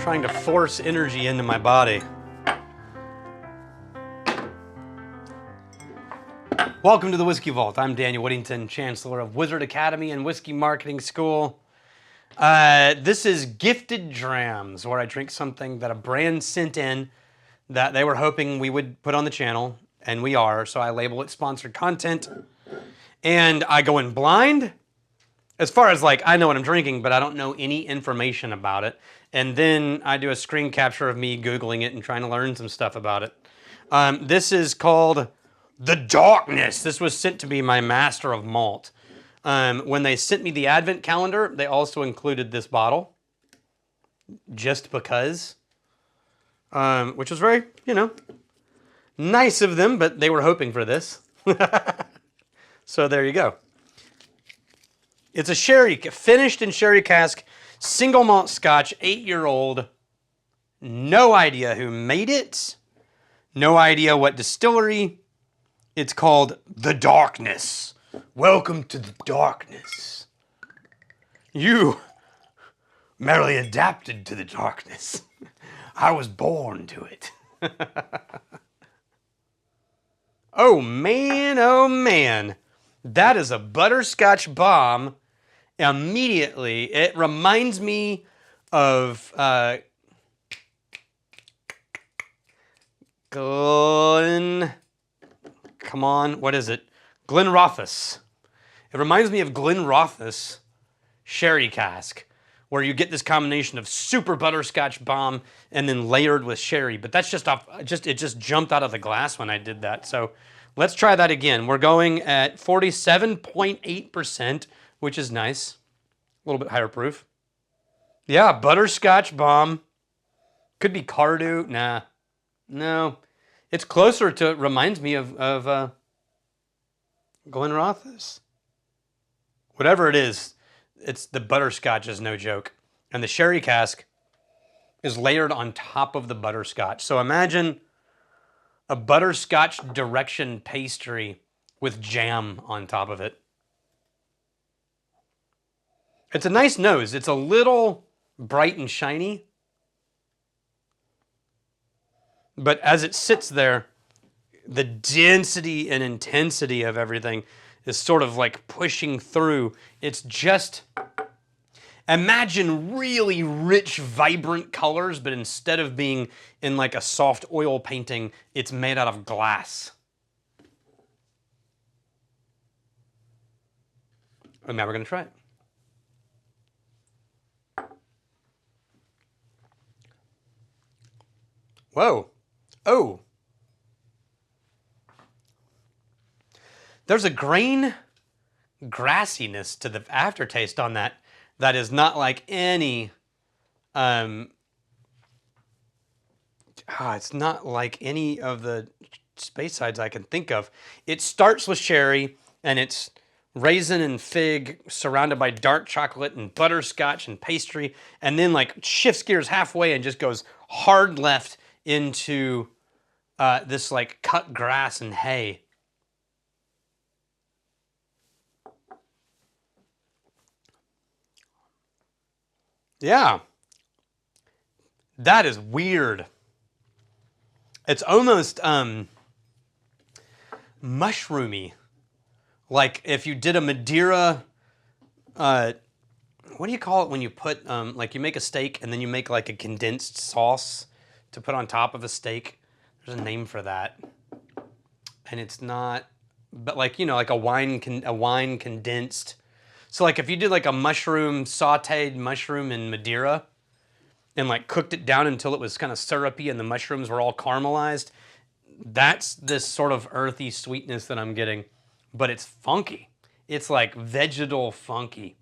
trying to force energy into my body. Welcome to the Whiskey Vault. I'm Daniel Whittington, Chancellor of Wizard Academy and Whiskey Marketing School. This is Gifted Drams, where I drink something that a brand sent in that they were hoping we would put on the channel, and we are, so I label it sponsored content. And I go in blind, as far as like, I know what I'm drinking, but I don't know any information about it. And then I do a screen capture of me Googling it and trying to learn some stuff about it. This is called The Darkness. This was sent to be my master of malt. When they sent me the advent calendar, they also included this bottle, just because, which was very, nice of them, but they were hoping for this. So there you go. It's a sherry, finished in sherry cask, single malt Scotch, 8-year-old. No idea who made it. No idea what distillery. It's called The Darkness. Welcome to the darkness. You merely adapted to the darkness. I was born to it. Oh man. That is a butterscotch bomb. Immediately, it reminds me of Glenrothes. It reminds me of Glenrothes sherry cask, where you get this combination of super butterscotch bomb and then layered with sherry. But that's just it just jumped out of the glass when I did that. So let's try that again. We're going at 47.8%, which is nice. A little bit higher proof. Yeah, butterscotch bomb. Could be Cardew. Nah. No. It's closer to, it reminds me of Glenrothes. Whatever it is, it's the butterscotch is no joke. And the sherry cask is layered on top of the butterscotch. So imagine a butterscotch direction pastry with jam on top of it. It's a nice nose. It's a little bright and shiny. But as it sits there, the density and intensity of everything is sort of like pushing through. It's just, imagine really rich, vibrant colors, but instead of being in like a soft oil painting, it's made out of glass. And now we're going to try it. Whoa. Oh. There's a grain grassiness to the aftertaste on that that is not like any it's not like any of the Speysides I can think of. It starts with sherry and it's raisin and fig surrounded by dark chocolate and butterscotch and pastry, and then like shifts gears halfway and just goes hard left into this like cut grass and hay. Yeah. That is weird. It's almost mushroomy. Like if you did a Madeira, what do you call it when you put, like you make a steak and then you make like a condensed sauce to put on top of a steak? There's a name for that. And it's not, but like, like a wine condensed. So like if you did like a sauteed mushroom in Madeira and like cooked it down until it was kind of syrupy and the mushrooms were all caramelized, that's this sort of earthy sweetness that I'm getting, but it's funky. It's like vegetal funky.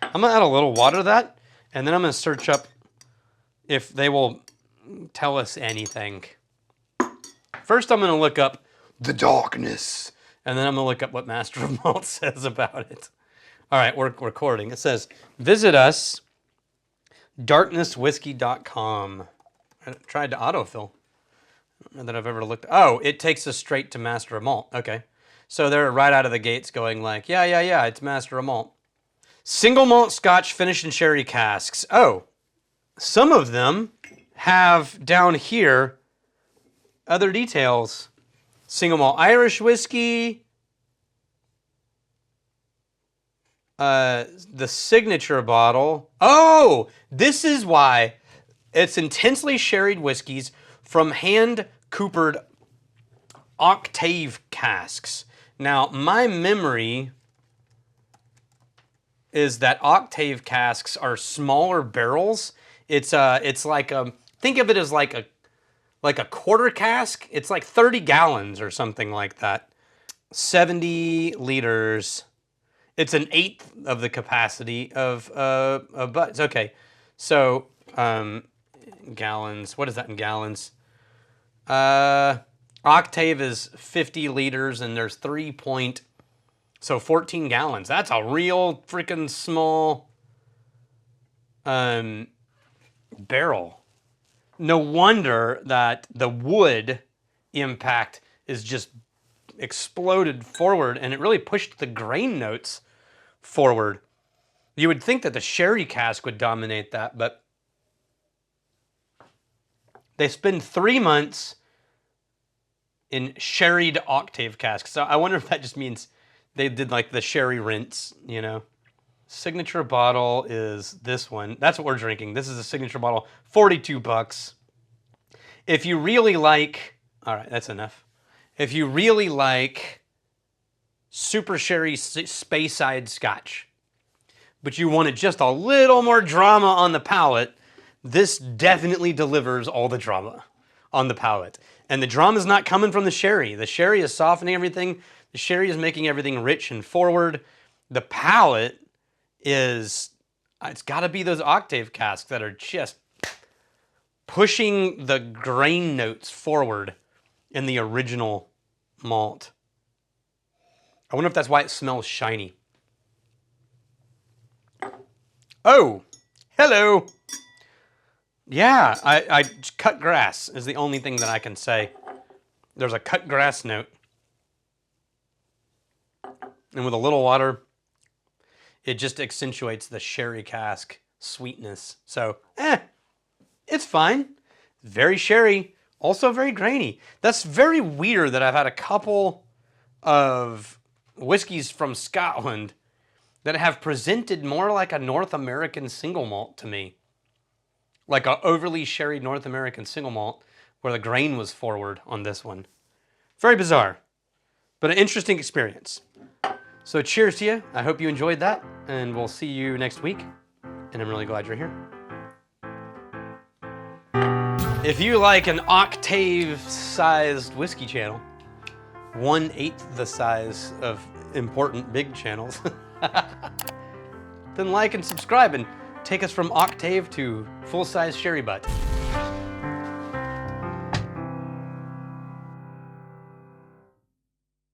I'm gonna add a little water to that, and then I'm gonna search up if they will tell us anything. First, I'm gonna look up The Darkness, and then I'm gonna look up what Master of Malt says about it. All right, we're recording. It says, visit us, darknesswhiskey.com. I tried to autofill. I don't know that I've ever looked. Oh, it takes us straight to Master of Malt. Okay. So they're right out of the gates going like, yeah, it's Master of Malt. Single malt Scotch finished in sherry casks. Oh, some of them have down here other details. Single malt Irish whiskey. The signature bottle. Oh, this is why. It's intensely sherried whiskeys from hand-coopered octave casks. Now, my memory is that octave casks are smaller barrels. It's like think of it as like a quarter cask. It's like 30 gallons or something like that. 70 liters. It's an eighth of the capacity of Butts. Okay, so gallons. What is that in gallons? Octave is 50 liters, and there's 14 gallons. That's a real freaking small barrel. No wonder that the wood impact is just exploded forward, and it really pushed the grain notes forward. You would think that the sherry cask would dominate that, but they spend 3 months in sherried octave casks. So I wonder if that just means they did like the sherry rinse, you know. Signature bottle is this one. That's what we're drinking. This is a signature bottle, $42. If you really like, all right, that's enough. If you really like super sherry Speyside Scotch, but you wanted just a little more drama on the palate, this definitely delivers all the drama on the palate. And the drama is not coming from the sherry. The sherry is softening everything. The sherry is making everything rich and forward. The palate is, it's got to be those octave casks that are just pushing the grain notes forward in the original malt. I wonder if that's why it smells shiny. Oh, hello. Yeah, I cut grass is the only thing that I can say. There's a cut grass note. And with a little water, it just accentuates the sherry cask sweetness. So, it's fine. Very sherry, also very grainy. That's very weird that I've had a couple of whiskeys from Scotland that have presented more like a North American single malt to me. Like an overly sherry North American single malt where the grain was forward on this one. Very bizarre, but an interesting experience. So cheers to you. I hope you enjoyed that, and we'll see you next week. And I'm really glad you're here. If you like an octave-sized whiskey channel, 1/8 the size of important big channels, then like and subscribe and take us from octave to full-size sherry butt.